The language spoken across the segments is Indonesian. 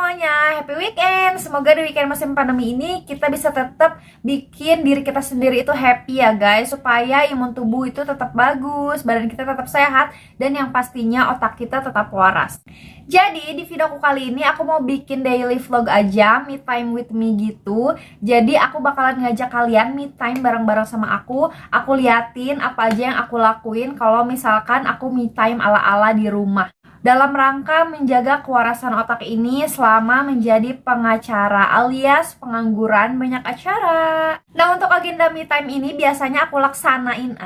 semuanya, happy weekend. Semoga di weekend musim pandemi ini kita bisa tetap bikin diri kita sendiri itu happy ya guys, supaya imun tubuh itu tetap bagus, badan kita tetap sehat, dan yang pastinya otak kita tetap waras. Jadi di videoku kali ini aku mau bikin daily vlog aja, me time with me gitu. Jadi aku bakalan ngajak kalian me time bareng-bareng sama aku liatin apa aja yang aku lakuin kalau misalkan aku me time ala-ala di rumah, dalam rangka menjaga kewarasan otak ini selama menjadi pengacara alias pengangguran banyak acara. Nah, untuk agenda me time ini biasanya aku laksanain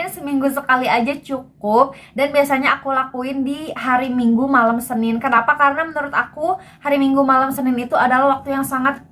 seminggu sekali aja cukup, dan biasanya aku lakuin di hari Minggu malam Senin. Kenapa? Karena menurut aku hari Minggu malam Senin itu adalah waktu yang sangat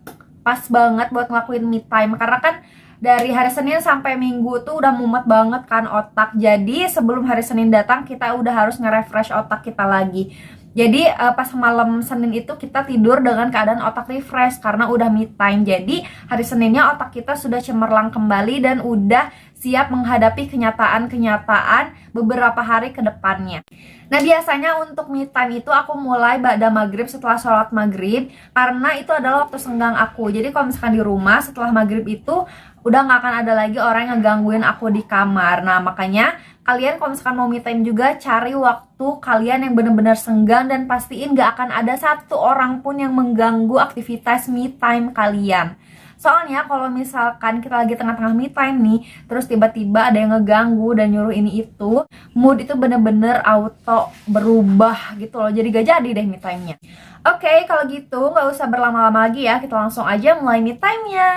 pas banget buat ngelakuin me time, karena kan dari hari Senin sampai Minggu tuh udah mumet banget kan otak. Jadi sebelum hari Senin datang kita udah harus nge-refresh otak kita lagi. Jadi pas malam Senin itu kita tidur dengan keadaan otak refresh karena udah me time. Jadi hari Seninnya otak kita sudah cemerlang kembali dan udah siap menghadapi kenyataan-kenyataan beberapa hari ke depannya. Nah, biasanya untuk me time itu aku mulai ba'da maghrib, setelah sholat maghrib, karena itu adalah waktu senggang aku. Jadi kalau misalkan di rumah setelah maghrib itu udah nggak akan ada lagi orang yang ngegangguin aku di kamar. Nah, makanya kalian kalau misalkan mau me time juga, cari waktu kalian yang benar-benar senggang dan pastiin nggak akan ada satu orang pun yang mengganggu aktivitas me time kalian. Soalnya kalau misalkan kita lagi tengah-tengah me time nih, terus tiba-tiba ada yang ngeganggu dan nyuruh ini itu, mood itu bener-bener auto berubah gitu loh. Jadi gak jadi deh me time-nya. Oke, kalau gitu nggak usah berlama-lama lagi ya, kita langsung aja mulai me time-nya.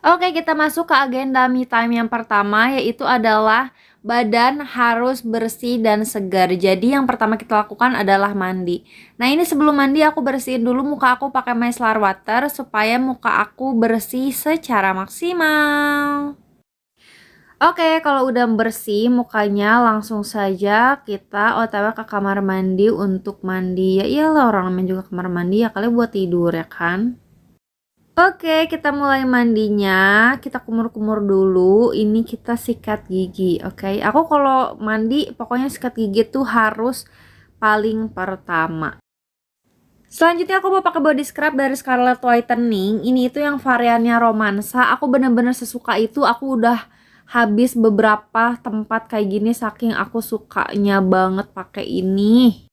Oke, kita masuk ke agenda me time yang pertama, yaitu adalah badan harus bersih dan segar. Jadi yang pertama kita lakukan adalah mandi. Nah, ini sebelum mandi aku bersihin dulu muka aku pakai micellar water supaya muka aku bersih secara maksimal. Oke, kalau udah bersih mukanya, langsung saja kita OTW ke kamar mandi untuk mandi. Ya iyalah, orang namanya juga kamar mandi ya, kali buat tidur ya kan. Oke, kita mulai mandinya. Kita kumur-kumur dulu. Ini kita sikat gigi, oke. Aku kalau mandi pokoknya sikat gigi tuh harus paling pertama. Selanjutnya aku mau pakai body scrub dari Scarlett Whitening. Ini itu yang variannya romansa. Aku bener-bener sesuka itu. Aku udah habis beberapa tempat kayak gini saking aku sukanya banget pakai ini.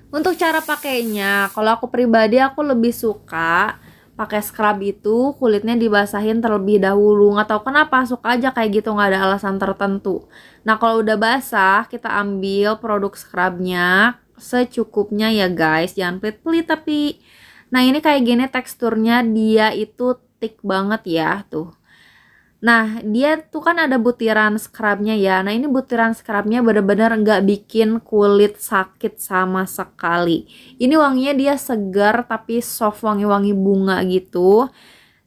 Untuk cara pakainya, kalau aku pribadi aku lebih suka pakai scrub itu kulitnya dibasahin terlebih dahulu. Nggak tahu kenapa, suka aja kayak gitu, nggak ada alasan tertentu. Nah, kalau udah basah kita ambil produk scrubnya secukupnya ya guys, jangan pelit-pelit tapi. Nah, ini kayak gini teksturnya, dia itu thick banget ya tuh. Nah, dia tuh kan ada butiran scrubnya ya. Nah, ini butiran scrubnya bener-bener nggak bikin kulit sakit sama sekali. Ini wanginya dia segar tapi soft, wangi-wangi bunga gitu.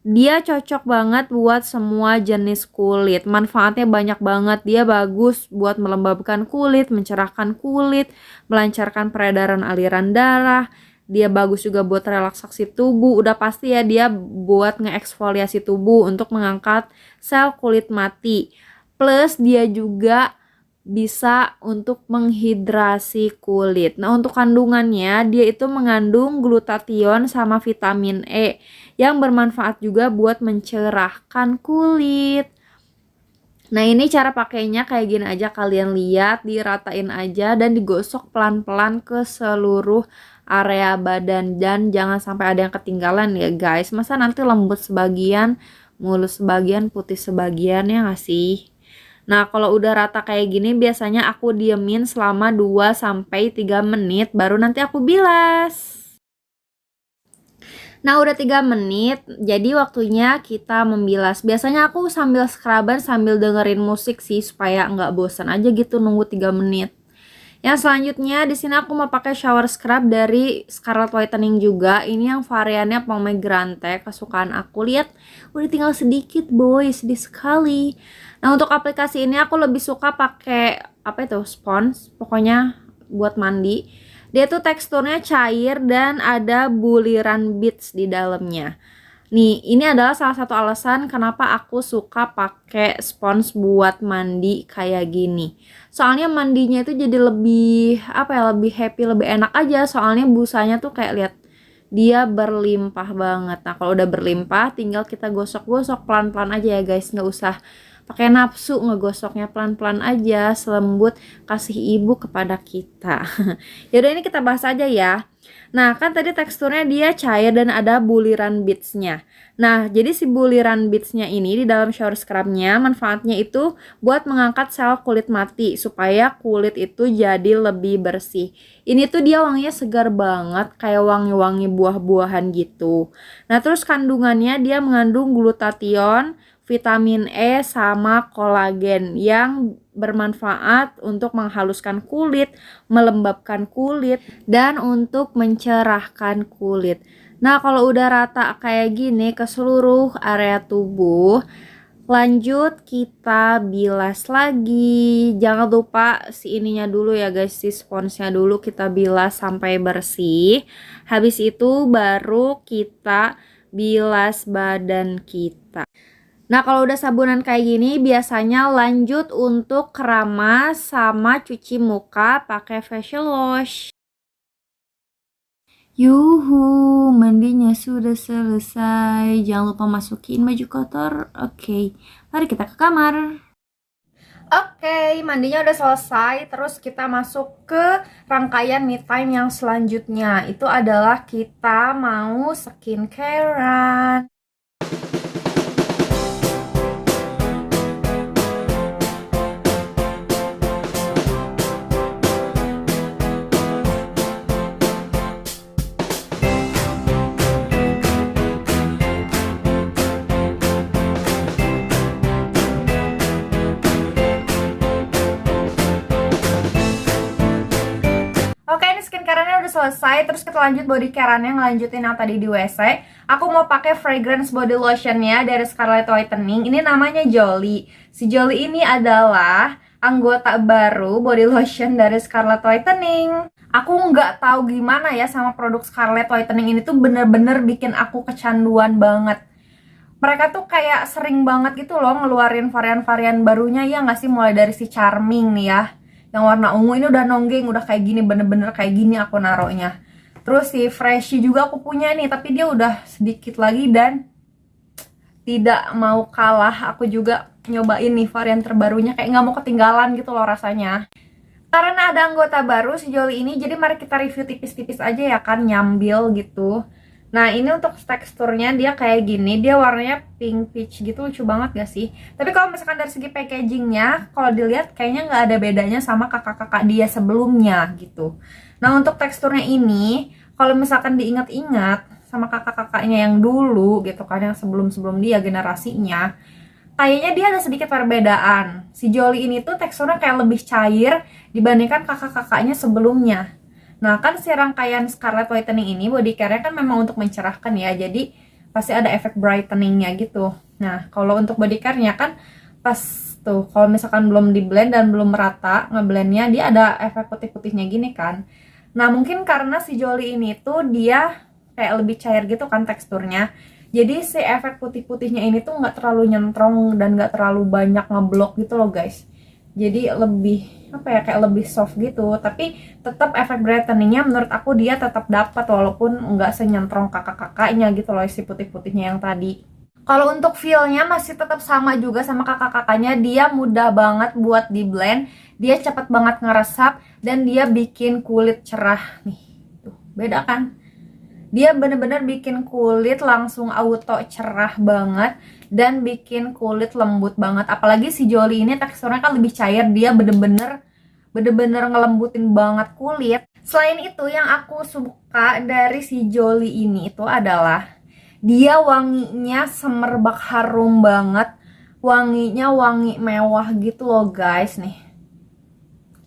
Dia cocok banget buat semua jenis kulit. Manfaatnya banyak banget. Dia bagus buat melembabkan kulit, mencerahkan kulit, melancarkan peredaran aliran darah. Dia bagus juga buat relaksasi tubuh. Udah pasti ya dia buat ngeeksfoliasi tubuh untuk mengangkat sel kulit mati. Plus dia juga bisa untuk menghidrasi kulit. Nah, untuk kandungannya dia itu mengandung glutathione sama vitamin E yang bermanfaat juga buat mencerahkan kulit. Nah, ini cara pakainya kayak gini aja, kalian lihat, diratain aja dan digosok pelan-pelan ke seluruh area badan, dan jangan sampai ada yang ketinggalan ya guys. Masa nanti lembut sebagian, mulus sebagian, putih sebagian, ya nggak sih? Nah, kalau udah rata kayak gini biasanya aku diemin selama 2-3 menit baru nanti aku bilas. Nah, udah 3 menit, jadi waktunya kita membilas. Biasanya aku sambil scrubban sambil dengerin musik sih, supaya nggak bosan aja gitu nunggu 3 menit. Yang selanjutnya di sini aku mau pakai shower scrub dari Scarlett Whitening juga. Ini yang variannya pomegranate, kesukaan aku. Lihat, udah tinggal sedikit boy, sedih sekali. Nah, untuk aplikasi ini aku lebih suka pakai apa itu? Spons, pokoknya buat mandi. Dia tuh teksturnya cair dan ada buliran beads di dalamnya. Nih, ini adalah salah satu alasan kenapa aku suka pakai spons buat mandi kayak gini. Soalnya mandinya itu jadi lebih apa ya, lebih happy, lebih enak aja. Soalnya busanya tuh kayak lihat dia berlimpah banget. Nah, kalau udah berlimpah tinggal kita gosok-gosok pelan-pelan aja ya guys, nggak usah pakai nafsu ngegosoknya, pelan-pelan aja, selembut kasih ibu kepada kita. Yaudah, ini kita bahas aja ya. Nah, kan tadi teksturnya dia cair dan ada buliran beadsnya. Nah, jadi si buliran beadsnya ini di dalam shower scrubnya manfaatnya itu buat mengangkat sel kulit mati supaya kulit itu jadi lebih bersih. Ini tuh dia wanginya segar banget, kayak wangi-wangi buah-buahan gitu. Nah, terus kandungannya dia mengandung glutathione, vitamin E sama kolagen yang bermanfaat untuk menghaluskan kulit, melembabkan kulit, dan untuk mencerahkan kulit. Nah, kalau udah rata kayak gini ke seluruh area tubuh, lanjut kita bilas lagi. Jangan lupa si ininya dulu ya guys, si sponsnya dulu kita bilas sampai bersih. Habis itu baru kita bilas badan kita. Nah, kalau udah sabunan kayak gini, biasanya lanjut untuk keramas sama cuci muka pakai facial wash. Yuhu, mandinya sudah selesai. Jangan lupa masukin baju kotor. Oke, mari kita ke kamar. Oke, mandinya udah selesai. Terus kita masuk ke rangkaian me time yang selanjutnya. Itu adalah kita mau skincarean. Oke, ini skincare-nya udah selesai. Terus kita lanjut body care-nya, ngelanjutin yang tadi di WC. Aku mau pakai fragrance body lotion-nya dari Scarlett Whitening. Ini namanya Jolie. Si Jolie ini adalah anggota baru body lotion dari Scarlett Whitening. Aku nggak tahu gimana ya sama produk Scarlett Whitening ini tuh bener-bener bikin aku kecanduan banget. Mereka tuh kayak sering banget gitu loh ngeluarin varian-varian barunya, ya nggak sih? Mulai dari si Charming nih ya, yang warna ungu ini udah nonggeng, udah kayak gini, bener-bener kayak gini aku naruhnya. Terus si Freshie juga aku punya nih, tapi dia udah sedikit lagi dan tidak mau kalah. Aku juga nyobain nih varian terbarunya, kayak nggak mau ketinggalan gitu loh rasanya. Karena ada anggota baru si Jolie ini, jadi mari kita review tipis-tipis aja ya kan, nyambil gitu. Nah, ini untuk teksturnya dia kayak gini, dia warnanya pink peach gitu, lucu banget gak sih? Tapi kalau misalkan dari segi packagingnya, kalau dilihat kayaknya nggak ada bedanya sama kakak-kakak dia sebelumnya gitu. Nah, untuk teksturnya ini, kalau misalkan diingat-ingat sama kakak-kakaknya yang dulu gitu kan, yang sebelum-sebelum dia generasinya, kayaknya dia ada sedikit perbedaan. Si Jolie ini tuh teksturnya kayak lebih cair dibandingkan kakak-kakaknya sebelumnya. Nah, kan si rangkaian Scarlett Whitening ini body care-nya kan memang untuk mencerahkan ya. Jadi pasti ada efek brightening-nya gitu. Nah, kalau untuk body care-nya kan pas tuh kalau misalkan belum di blend dan belum merata ngeblendnya, dia ada efek putih-putihnya gini kan. Nah, mungkin karena si Jolie ini tuh dia kayak lebih cair gitu kan teksturnya. Jadi si efek putih-putihnya ini tuh nggak terlalu nyentrong dan nggak terlalu banyak ngeblok gitu loh guys. Jadi lebih apa ya, kayak lebih soft gitu. Tapi tetap efek brightening-nya menurut aku dia tetap dapat walaupun nggak senyentrong kakak-kakaknya gitu loh, si putih-putihnya yang tadi. Kalau untuk feel-nya masih tetap sama juga sama kakak-kakaknya. Dia mudah banget buat di blend, dia cepet banget ngeresap, dan dia bikin kulit cerah nih. Tuh, beda kan? Dia bener-bener bikin kulit langsung auto cerah banget dan bikin kulit lembut banget. Apalagi si Jolie ini teksturnya kan lebih cair, dia bener-bener ngelembutin banget kulit. Selain itu, yang aku suka dari si Jolie ini itu adalah dia wanginya semerbak harum banget. Wanginya wangi mewah gitu loh guys nih.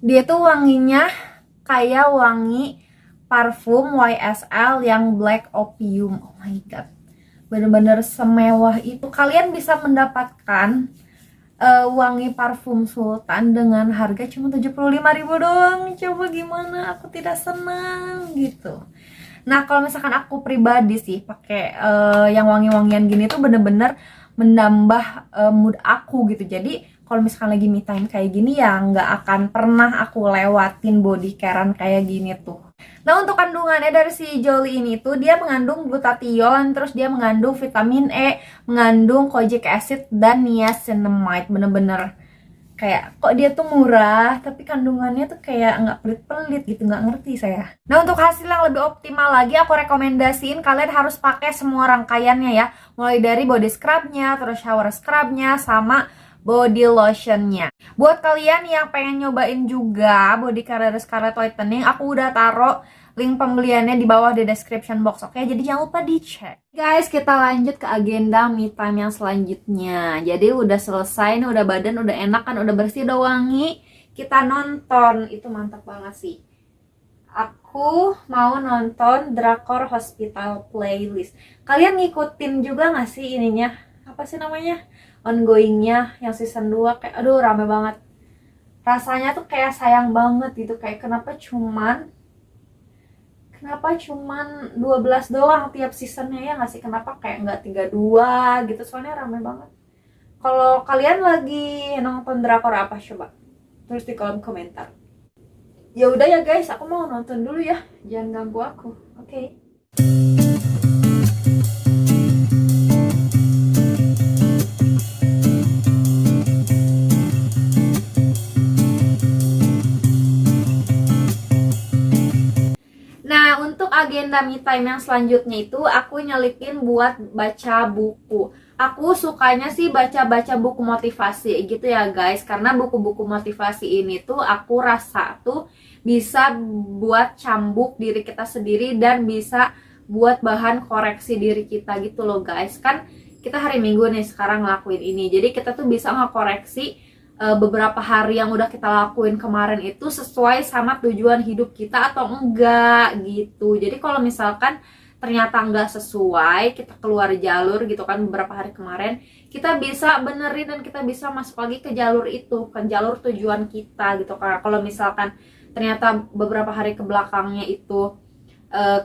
Dia tuh wanginya kayak wangi parfum YSL yang Black Opium. Oh my god, bener-bener semewah itu. Kalian bisa mendapatkan wangi parfum Sultan dengan harga cuma 75.000 doang. Coba gimana aku tidak senang gitu. Nah, kalau misalkan aku pribadi sih pakai yang wangi-wangian gini tuh bener-bener menambah mood aku gitu. Jadi kalau misalkan lagi me time kayak gini ya nggak akan pernah aku lewatin body carean kayak gini tuh. Nah, untuk kandungannya dari si Jolly ini tuh dia mengandung glutathione, terus dia mengandung vitamin E, mengandung kojic acid dan niacinamide. Bener-bener kayak kok dia tuh murah tapi kandungannya tuh kayak nggak pelit-pelit gitu, nggak ngerti saya. Nah, untuk hasil yang lebih optimal lagi aku rekomendasiin kalian harus pakai semua rangkaiannya ya, mulai dari body scrubnya, terus shower scrubnya, sama body lotionnya. Buat kalian yang pengen nyobain juga body care Scarlett Whitening, aku udah taruh link pembeliannya di bawah di description box, oke? Jadi jangan lupa dicek. Guys, kita lanjut ke agenda me time yang selanjutnya. Jadi udah selesai nih, udah badan udah enak kan, udah bersih, udah wangi. Kita nonton, itu mantap banget sih. Aku mau nonton Drakor Hospital Playlist. Kalian ngikutin juga gak sih ininya? Apa sih namanya? Ongoingnya yang season 2, kayak aduh rame banget. Rasanya tuh kayak sayang banget gitu, kayak kenapa cuman 12 doang tiap seasonnya ya nggak sih? Kenapa kayak nggak 32 gitu, soalnya rame banget. Kalau kalian lagi nonton drakor apa coba? Tulis di kolom komentar. Ya udah ya guys, aku mau nonton dulu ya, jangan ganggu aku, oke? Nah, untuk agenda me time yang selanjutnya itu aku nyelipin buat baca buku. Aku sukanya sih baca-baca buku motivasi gitu ya guys, karena buku-buku motivasi ini tuh aku rasa tuh bisa buat cambuk diri kita sendiri dan bisa buat bahan koreksi diri kita gitu loh guys. Kan kita hari Minggu nih sekarang ngelakuin ini, jadi kita tuh bisa ngekoreksi beberapa hari yang udah kita lakuin kemarin itu sesuai sama tujuan hidup kita atau enggak gitu. Jadi kalau misalkan ternyata enggak sesuai, kita keluar jalur gitu kan beberapa hari kemarin, kita bisa benerin dan kita bisa masuk lagi ke jalur itu, ke jalur tujuan kita gitu. Karena kalau misalkan ternyata beberapa hari ke belakangnya itu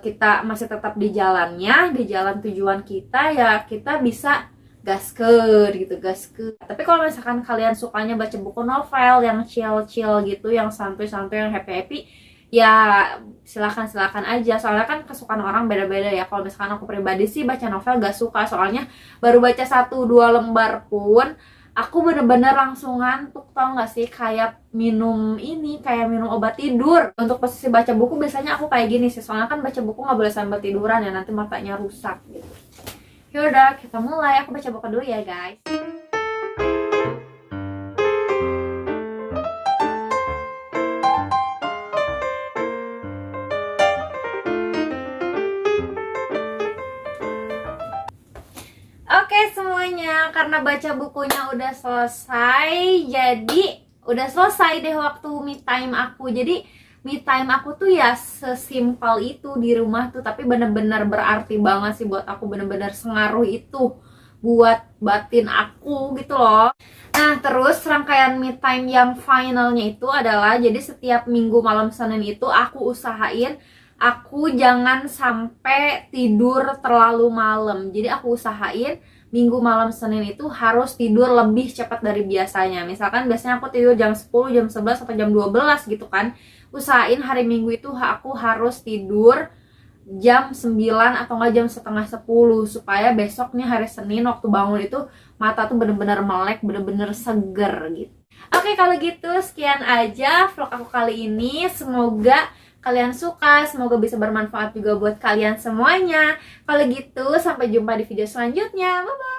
kita masih tetap di jalannya, di jalan tujuan kita, ya kita bisa gaskeun gitu, gaskeun. Tapi kalau misalkan kalian sukanya baca buku novel yang chill-chill gitu, yang santuy-santuy, yang happy-happy, ya silakan aja. Soalnya kan kesukaan orang beda-beda ya. Kalau misalkan aku pribadi sih baca novel gak suka, soalnya baru baca 1-2 lembar pun aku bener-bener langsung ngantuk, tau gak sih? Kayak minum obat tidur. Untuk posisi baca buku biasanya aku kayak gini sih, soalnya kan baca buku gak boleh sambil tiduran ya, nanti matanya rusak gitu. Yaudah, kita mulai. Aku baca buku dulu ya guys. Oke semuanya, karena baca bukunya udah selesai, jadi udah selesai deh waktu me time aku. Jadi me time aku tuh ya sesimpel itu di rumah tuh, tapi bener-bener berarti banget sih buat aku, bener-bener sengaruh itu buat batin aku gitu loh. Nah, terus rangkaian me time yang finalnya itu adalah, jadi setiap minggu malam Senin itu aku usahain aku jangan sampai tidur terlalu malam. Jadi aku usahain minggu malam Senin itu harus tidur lebih cepat dari biasanya. Misalkan biasanya aku tidur jam 10, jam 11, atau jam 12 gitu kan. Usahain hari Minggu itu aku harus tidur jam 9 atau enggak jam setengah 10, supaya besoknya hari Senin waktu bangun itu mata tuh bener-bener melek, bener-bener seger gitu. Oke, kalau gitu sekian aja vlog aku kali ini. Semoga kalian suka, semoga bisa bermanfaat juga buat kalian semuanya. Kalau gitu sampai jumpa di video selanjutnya. Bye bye.